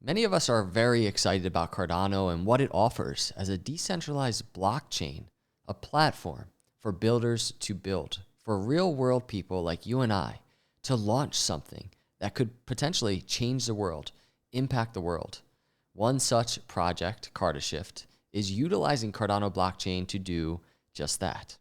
Many of us are very excited about Cardano and what it offers as a decentralized blockchain, a platform for builders to build, for real world people like you and I to launch something that could potentially change the world, impact the world. One such project, Cardashift, is utilizing Cardano blockchain to do just that.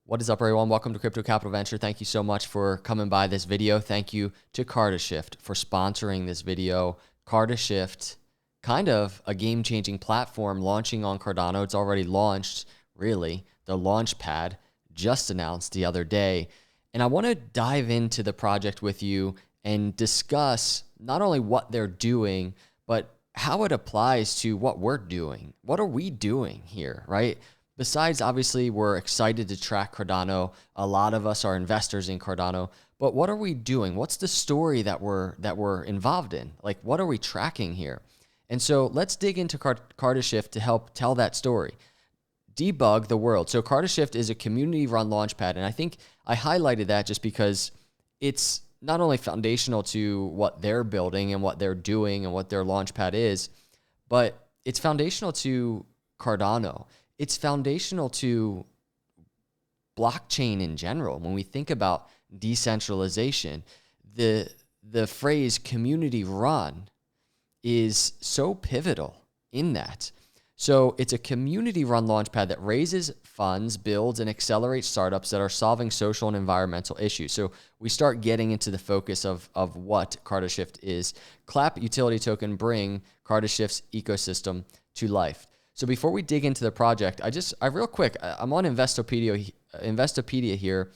What is up, everyone? Welcome to Crypto Capital Venture. Thank you so much for coming by this video. Thank you to Cardashift for sponsoring this video. Cardashift, kind of a game-changing platform launching on Cardano. It's already launched, really. The Launchpad just announced the other day. And I want to dive into the project with you and discuss not only what they're doing, but how it applies to what we're doing. What are we doing here, right? Besides, obviously, we're excited to track Cardano. A lot of us are investors in Cardano. But what are we doing? What's the story that we're involved in? Like, what are we tracking here? And so let's dig into Cardashift to help tell that story. Debug the world. So Cardashift is a community-run launchpad, and I think I highlighted that just because it's not only foundational to what they're building and what they're doing and what their launchpad is, but it's foundational to Cardano. It's foundational to blockchain in general. When we think about decentralization, the phrase community run is so pivotal in that. So it's a community run launchpad that raises funds, builds, and accelerates startups that are solving social and environmental issues. So we start getting into the focus of what Cardashift is. Clap utility token bring Cardashift's ecosystem to life. So before we dig into the project, I real quick, I'm on Investopedia here.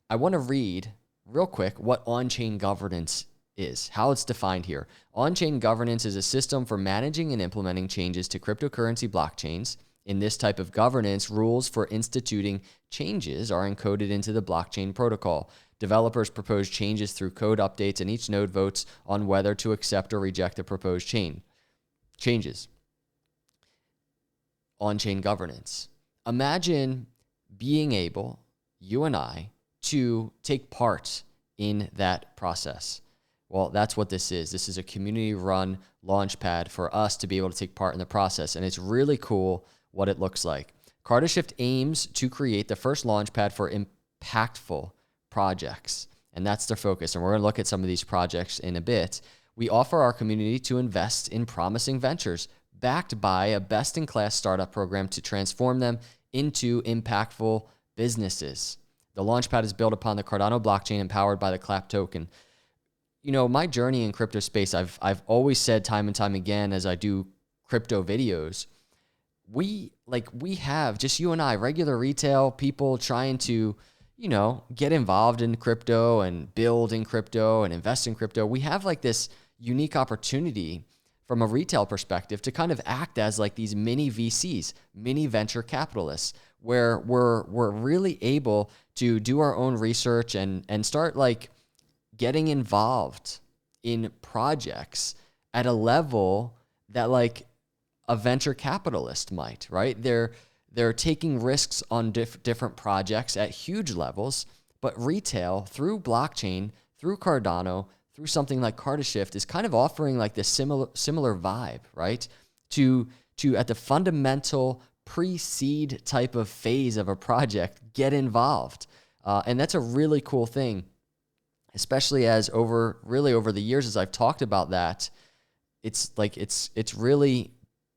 I want to read real quick what on-chain governance is, how it's defined here. On-chain governance is a system for managing and implementing changes to cryptocurrency blockchains. In this type of governance, rules for instituting changes are encoded into the blockchain protocol. Developers propose changes through code updates, and each node votes on whether to accept or reject the proposed changes. On-chain governance. Imagine being able, you and I, to take part in that process. Well, that's what this is. This is a community-run launchpad for us to be able to take part in the process, and it's really cool what it looks like. Cardashift aims to create the first launchpad for impactful projects, and that's their focus, and we're going to look at some of these projects in a bit. We offer our community to invest in promising ventures backed by a best-in-class startup program to transform them into impactful businesses. The Launchpad is built upon the Cardano blockchain and powered by the CLAP token. You know, my journey in crypto space, I've always said time and time again as I do crypto videos, we have, just you and I, regular retail people trying to, get involved in crypto and build in crypto and invest in crypto. We have like this unique opportunity from a retail perspective to kind of act as like these mini VCs, mini venture capitalists, where we're really able to do our own research and start like getting involved in projects at a level that like a venture capitalist might, right? They're taking risks on different projects at huge levels, but retail through blockchain, through Cardano, through something like Cardashift is kind of offering like this similar vibe, right? To at the fundamental pre-seed type of phase of a project, get involved. And that's a really cool thing, especially as over the years, as I've talked about that, it's really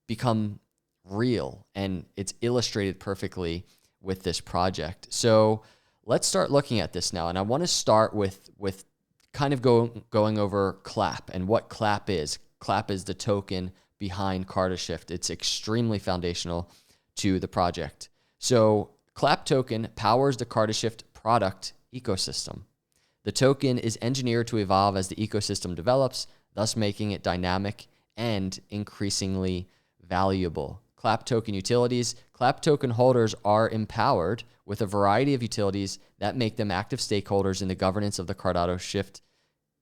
become real, and it's illustrated perfectly with this project. So let's start looking at this now. And I want to start with kind of going over CLAP and what CLAP is. CLAP is the token behind Cardashift. It's extremely foundational to the project. So CLAP token powers the Cardashift product ecosystem. The token is engineered to evolve as the ecosystem develops, thus making it dynamic and increasingly valuable. CLAP token utilities. CLAP token holders are empowered with a variety of utilities that make them active stakeholders in the governance of the Cardashift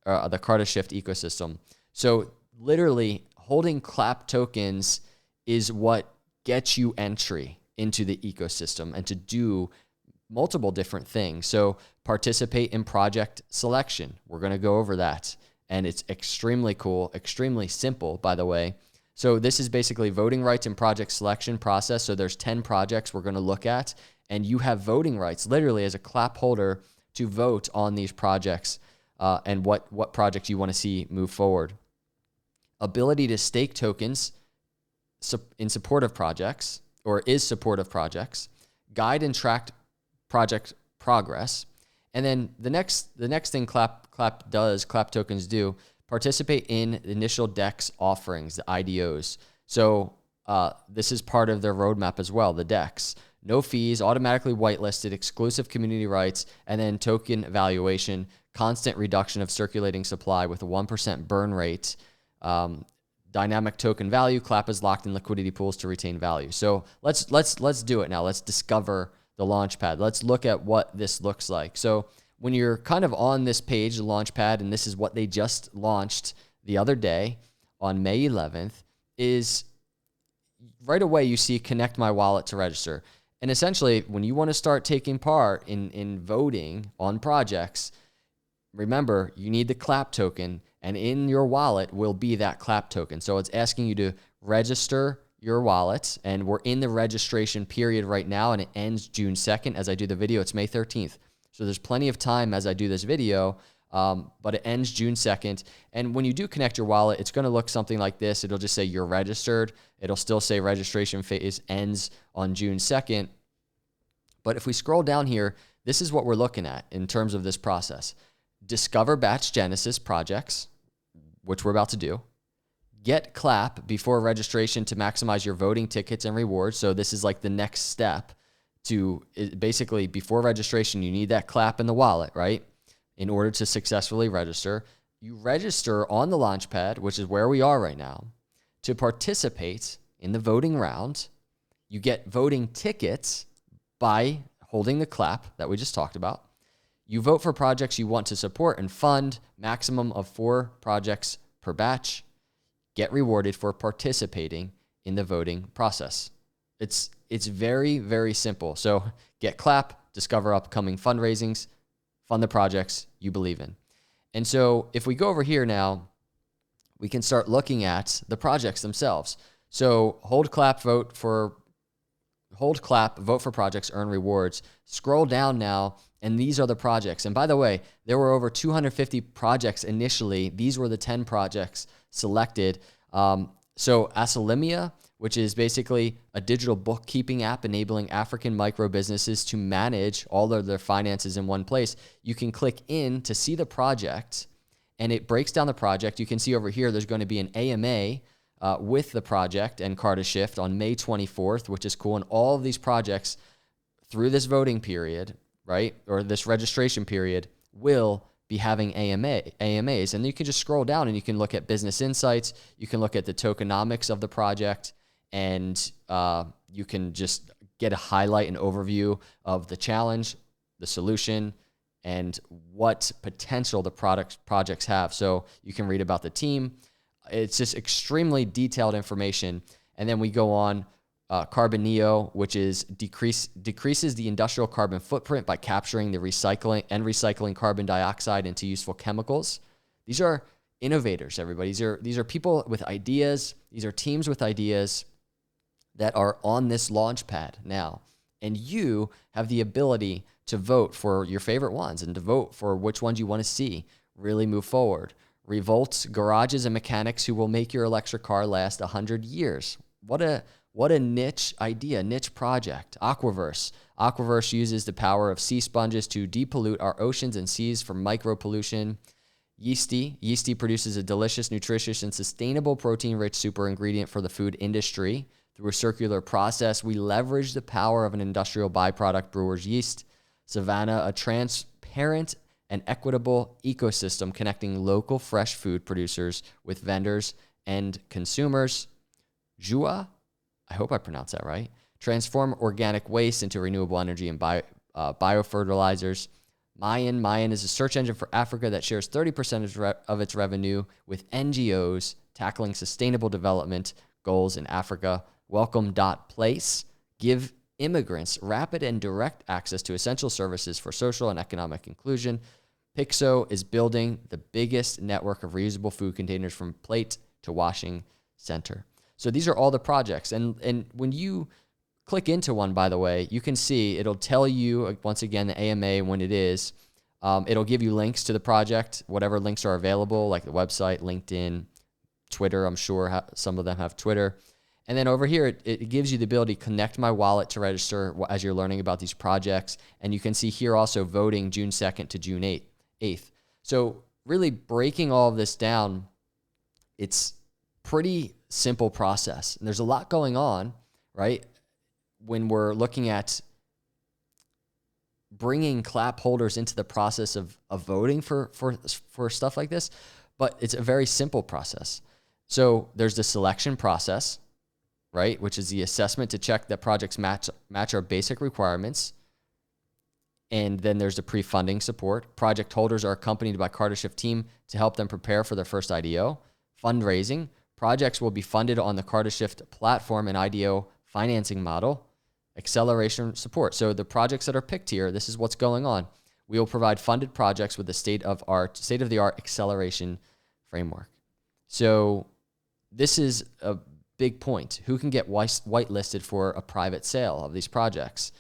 ecosystem. So literally holding CLAP tokens is what gets you entry into the ecosystem and to do multiple different things. So participate in project selection. We're going to go over that. And it's extremely cool, extremely simple, by the way. So this is basically voting rights and project selection process. So there's 10 projects we're going to look at, and you have voting rights literally as a clap holder to vote on these projects and what projects you want to see move forward. Ability to stake tokens in support of projects, or is support of projects. Guide and track project progress. And then the next thing clap tokens do, participate in initial DEX offerings, the IDOs. So this is part of their roadmap as well, the DEX. No fees, automatically whitelisted, exclusive community rights, and then token valuation, constant reduction of circulating supply with a 1% burn rate, dynamic token value. Clap is locked in liquidity pools to retain value. So let's do it now. Let's discover the Launchpad. Let's look at what this looks like. So when you're kind of on this page, the Launchpad, and this is what they just launched the other day on May 11th, is right away you see connect my wallet to register. And essentially, when you want to start taking part in voting on projects, remember, you need the clap token, and in your wallet will be that clap token. So it's asking you to register your wallet, and we're in the registration period right now, and it ends June 2nd. As I do the video, it's May 13th. So there's plenty of time as I do this video, but it ends June 2nd. And when you do connect your wallet, it's going to look something like this. It'll just say you're registered. It'll still say registration phase ends on June 2nd. But if we scroll down here, this is what we're looking at in terms of this process. Discover batch genesis projects, which we're about to do. Get clap before registration to maximize your voting tickets and rewards. So this is like the next step to basically before registration, you need that clap in the wallet, right? In order to successfully register. You register on the Launchpad, which is where we are right now, to participate in the voting round. You get voting tickets by holding the clap that we just talked about. You vote for projects you want to support and fund, maximum of 4 projects per batch. Get rewarded for participating in the voting process. It's very, very simple. So get clap, discover upcoming fundraisings, fund the projects you believe in. And so if we go over here now, we can start looking at the projects themselves. So hold clap, vote for projects, earn rewards. Scroll down now, and these are the projects. And by the way, there were over 250 projects initially. These were the 10 projects selected. So Asalimia, which is basically a digital bookkeeping app enabling African micro businesses to manage all of their finances in one place. You can click in to see the project, and it breaks down the project. You can see over here there's going to be an AMA with the project and Cardashift on May 24th, which is cool. And all of these projects through this voting period, right, or this registration period, will be having AMAs. And you can just scroll down and you can look at business insights. You can look at the tokenomics of the project, and you can just get a highlight and overview of the challenge, the solution, and what potential the projects have. So you can read about the team. It's just extremely detailed information. And then we go on Carbon Neo, which is decreases the industrial carbon footprint by capturing the recycling carbon dioxide into useful chemicals. These are innovators, everybody. These are people with ideas. These are teams with ideas that are on this Launchpad now. And you have the ability to vote for your favorite ones and to vote for which ones you want to see really move forward. Revolt's garages and mechanics who will make your electric car last 100 years. What a niche idea, niche project. Aquaverse. Aquaverse uses the power of sea sponges to depollute our oceans and seas from micropollution. Yeasty. Yeasty produces a delicious, nutritious, and sustainable protein-rich super ingredient for the food industry. Through a circular process, we leverage the power of an industrial byproduct, brewer's yeast. Savannah, a transparent and equitable ecosystem connecting local fresh food producers with vendors and consumers. Jua, I hope I pronounced that right. Transform organic waste into renewable energy and biofertilizers. Mayan is a search engine for Africa that shares 30% of its revenue with NGOs tackling sustainable development goals in Africa. Welcome.place, give immigrants rapid and direct access to essential services for social and economic inclusion. Pixo is building the biggest network of reusable food containers from plate to washing center. So these are all the projects. And when you click into one, by the way, you can see it'll tell you, once again, the AMA when it is. It'll give you links to the project, whatever links are available, like the website, LinkedIn, Twitter. I'm sure some of them have Twitter. And then over here, it gives you the ability to connect my wallet to register as you're learning about these projects. And you can see here also voting June 2nd to June 8th. So really breaking all of this down, it's pretty simple process. And there's a lot going on, right? When we're looking at bringing clap holders into the process of voting for stuff like this, but it's a very simple process. So there's the selection process, right, which is the assessment to check that projects match our basic requirements. And then there's the pre-funding support. Project holders are accompanied by Cardashift team to help them prepare for their first IDO. Fundraising. Projects will be funded on the Cardashift platform and IDO financing model. Acceleration support. So the projects that are picked here, this is what's going on. We will provide funded projects with the state-of-the-art acceleration framework. So this is a big point. Who can get whitelisted for a private sale of these projects?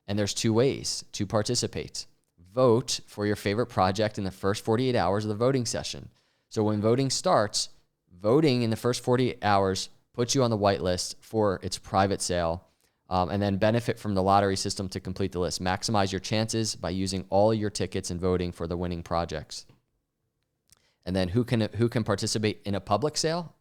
And there's two ways to participate. Vote for your favorite project in the first 48 hours of the voting session. So when voting starts, voting in the first 48 hours puts you on the whitelist for its private sale, and then benefit from the lottery system to complete the list. Maximize your chances by using all your tickets and voting for the winning projects. And then who can participate in a public sale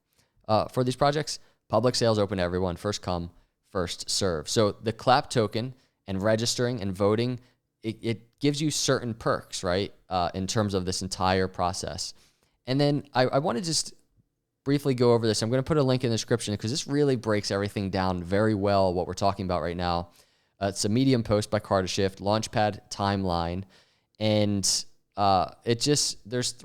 for these projects? Public sales open to everyone, first come, first serve. So the clap token and registering and voting, it gives you certain perks, right, in terms of this entire process. And then I want to just briefly go over this. I'm going to put a link in the description because this really breaks everything down very well, what we're talking about right now. It's a Medium post by Cardashift, Launchpad timeline, and it just, there's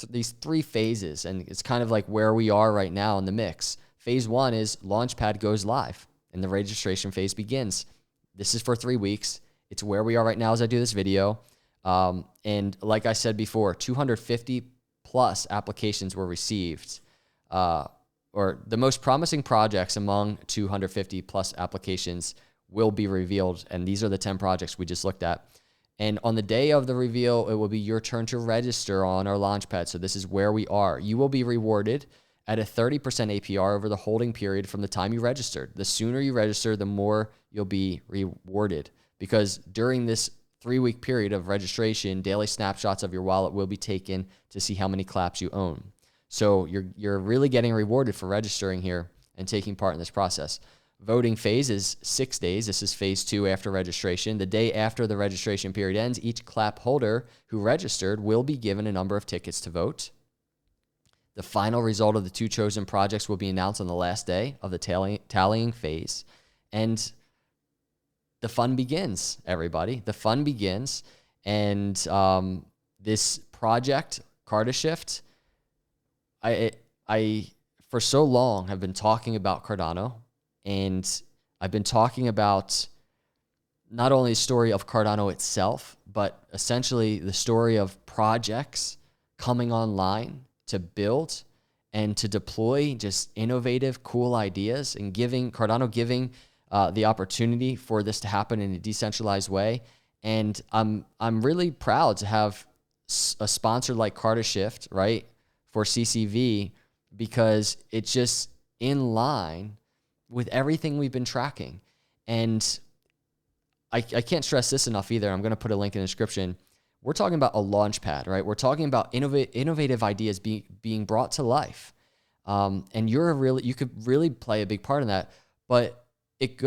these three phases, and it's kind of like where we are right now in the mix. Phase 1 is Launchpad goes live, and the registration phase begins. This is for 3 weeks. It's where we are right now as I do this video. And like I said before, 250 plus applications were received. Or the most promising projects among 250 plus applications will be revealed. And these are the 10 projects we just looked at. And on the day of the reveal, it will be your turn to register on our Launchpad. So this is where we are. You will be rewarded at a 30% APR over the holding period from the time you registered. The sooner you register, the more you'll be rewarded. Because during this 3-week period of registration, daily snapshots of your wallet will be taken to see how many claps you own. So you're really getting rewarded for registering here and taking part in this process. Voting phase is 6 days. This is phase 2 after registration. The day after the registration period ends, each clap holder who registered will be given a number of tickets to vote. The final result of the 2 chosen projects will be announced on the last day of the tallying phase. And the fun begins, everybody. The fun begins. And this project, Cardashift, I for so long have been talking about Cardano, and I've been talking about not only the story of Cardano itself, but essentially the story of projects coming online to build and to deploy just innovative, cool ideas, and Cardano giving the opportunity for this to happen in a decentralized way. And I'm really proud to have a sponsor like Cardashift, right, for CCV, because it's just in line with everything we've been tracking. And I can't stress this enough either. I'm going to put a link in the description. We're talking about a launchpad, right? We're talking about innovative ideas being brought to life. And you could really play a big part in that. But it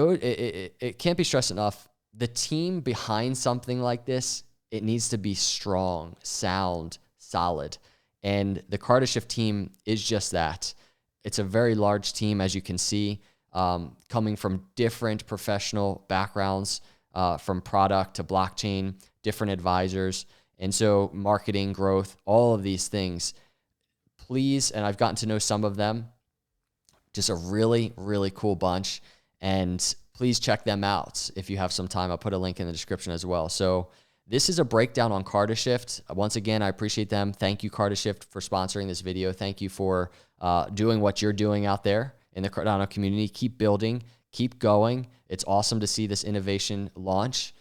can't be stressed enough. The team behind something like this, it needs to be strong, sound, solid. And the Cardashift team is just that. It's a very large team, as you can see, coming from different professional backgrounds, from product to blockchain, different advisors. And so marketing, growth, all of these things. Please, and I've gotten to know some of them, just a really, really cool bunch. And please check them out if you have some time. I'll put a link in the description as well. So this is a breakdown on Cardashift. Once again, I appreciate them. Thank you, Cardashift, for sponsoring this video. Thank you for doing what you're doing out there in the Cardano community. Keep building, keep going. It's awesome to see this innovation launch.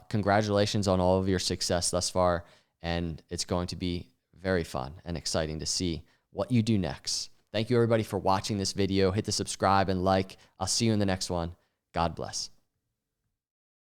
Congratulations on all of your success thus far, and it's going to be very fun and exciting to see what you do next. Thank you, everybody, for watching this video. Hit the subscribe and like. I'll see you in the next one. God bless.